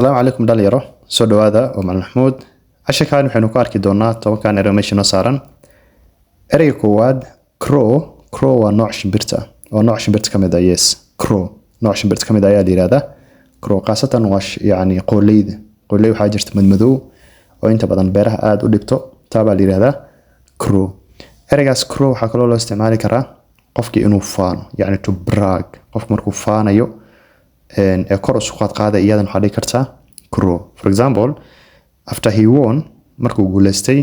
السلام عليكم dhalinyaro soo dhawaada oo macalin Maxmuud casharkan waxaynu ku arki doonaa tobankan erey meesha noo saaran ereyga koowaad crow waa nooc shimbirta oo nooc shimbirta kamid ah yes crow nooc shimbirta kamid ah ayaa la yiraahdaa crow qaasatan waa yani qooleyda waxaa jirta madmadow oo inta badan beeraha aad u dhibto taaba la yiraahdaa crow ereygaas crow waxa kaloo loo isticmaali karaa qofkii inuu faano yani to brag qof markuu faanayo ee kor u soo qaaday iyadan waxa dhici karta crow. For example, after he won markuu guuleystay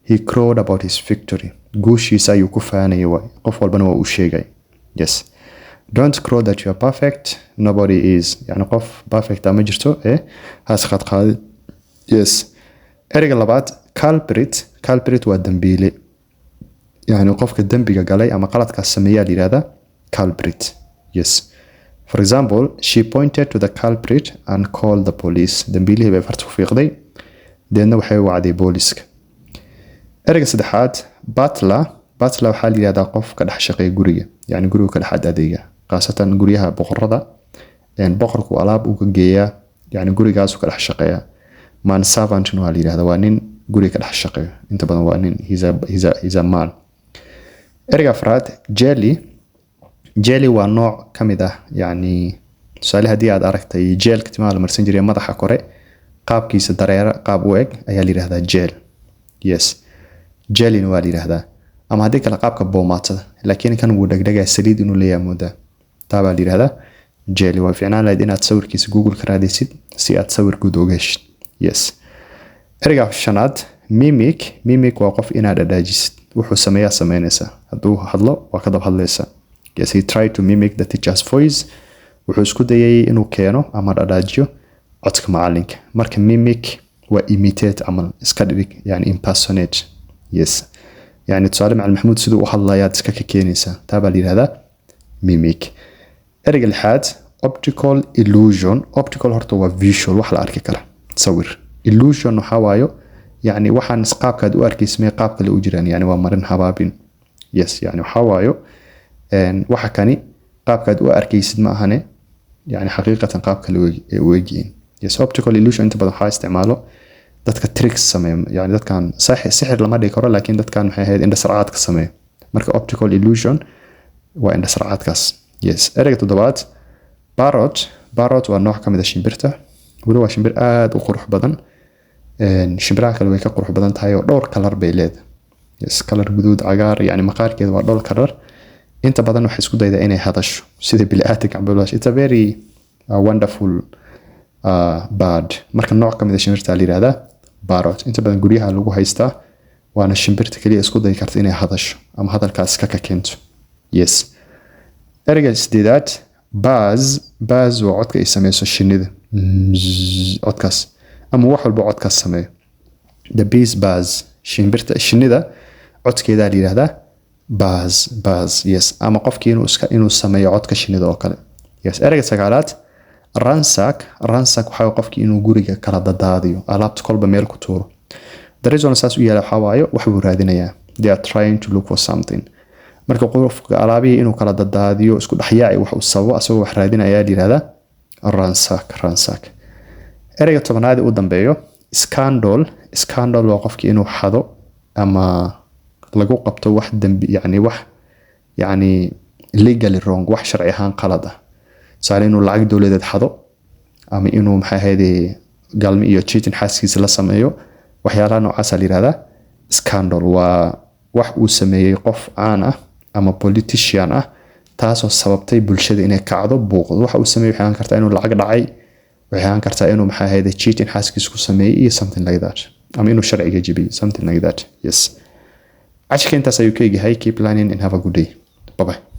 he crowed about his victory. Guushiisa ayuu ku faanayay way qof walbana waa uu sheegay. Yes. Don't crow that you are perfect. Nobody is. Yani qof perfect ama jirto has qaad. Yes. Ereyga labaad culprit waa dambiile. Yani qofka dambiga galay ama qaladka sameeyay la yiraahdaa culprit. Yes. For example, she pointed to the culprit and called the police. Dambiilihii bay farta ku fiiqday deedna waxay wacday booliska. Ereyga saddexaad butler waxaa la yiraahdaa qof ka dhex shaqeeya guriga yani guriga ka dhex adeega qaasatan guryaha boqorada boqorku alaab uu ka geeyaa yani gurigaas ka dhex shaqeeya man servant waa la yiraahdaa waa nin guriga ka dhex shaqeeya inta badan waa nin he's a man. Ereyga afraad jelly waa nooc kamid ah yani tusaale hadii aad aragtay jeelka timaha la marsan jiray madaxa kore qaabkiisa dareere qaab u eg ayaa la yiraahdaa gel. Yes. Jelly waa la yiraahdaa ama hadii kala qaabka boomaatada laakiin kan uu dhagdhagaa saliid inuu leeyahay mooda taaba la yiraahdaa jelly waa fiicnaan lahayd inaad sawirkiisa Google ka raadisid si aad sawir guud uga heshid. Yes. Ereyga shanaad mimic waa qof inaad dhadaajisid wuxuu sameynaysa haduu hadlo waa ka dab hadlaysa. Yes, he tried to mimic the teacher's voice. Wuxuu isku dayay inuu keeno ama dhadaajiyo codka macalinka. Marka mimic waa imitate ama iska dhig yani impersonate. Yes. Yani tusaale macalin Maxmuud sidoo u hadlayaad iska ka keenaysa. Taaba la yiraahdaa mimic. Ereyga lixaad optical illusion. Optical horta waa visual wax la arki kara sawir. Illusion waxa waayo yani waxaan qaabkaad u arkaysmay qaab kale u jiraan yani waa marin habaabin. Yes, yani waxa waayo waxa kani qaabkaad u arkaysid ma ahane yani xaqiiqatan qaab kale u eegin. Yes, optical illusion inta badan waxa isticmaalo dadka tricks sameeyo yani dadkan sixir lama dhigi karo laakiin dadkan maxay ahayd indha sarcaad ka sameeyo marka optical illusion waa indha sarcaadkaas. Yes. Ereyga toddobaad parrot waa nooc kamid ah shimbirta wali waa shimbir aad u qurux badan shimbiraha kale way ka qurux badan tahay oo dhowr color bay leedahay. Yes, color guduud cagaar yani maqaarkeeda waa dhowr color inta badan waxay isku daydaa inay hadasho sida bini'aadamka cabdulash. It's a very wonderful bird. Marka nooc kamid ah shimbirta la yiraahdaa parrot inta badan guryaha lagu haystaa waana shimbirta kaliya isku day karta inay hadasho ama hadalkaas ka keento. Yes. Ereyga sideedaad buzz waa codka ay sameyso shinnida codkaas ama wax walba codkaas sameeyo. The bees buzz shinnida codkeeda la yiraahdaa buzz. Yes. Ama qofkii inuu sameeyo codka shinnida oo kale. Yes. Ereyga sagaalaad ransack waxa qofkii inuu guriga kala dadaadiyo alaabta kolba meel ku tuuro. The reason saas u yeelay waxa waayo wax uu raadinayaa. They are trying to look for something. Marka qofka alaabihii inuu kala dadaadiyo isku dhaxyaacay wax uu sababo asagoo wax raadinaya la yiraahdaa ransack. Ereyga tobanaad u dambeeyo scandal waa qofkii inuu xado ama lagu qabto wax dambi yani legally wrong wax sharci ahaan qalad ah saal inuu lacag dawladeed xado ama inuu maxay ahayd galmi iyo cheating xaaskiisa la sameeyo waxyaalaha noocaas la yiraahdaa scandal waa wax uu sameeyay qof aan ah ama politician ah taasoo sababtay bulshada inay kacdo buuqdo waxa uu sameeyay waxaan kartaa inuu lacag dhacay waxaan kartaa inuu maxay ahayd cheating xaaskiisa ku sameeyay iyo something like that ama inuu sharciga jabiyay something like that. Yes. عشان كنت سأيوكي هاي keep learning and have a good day. Bye bye.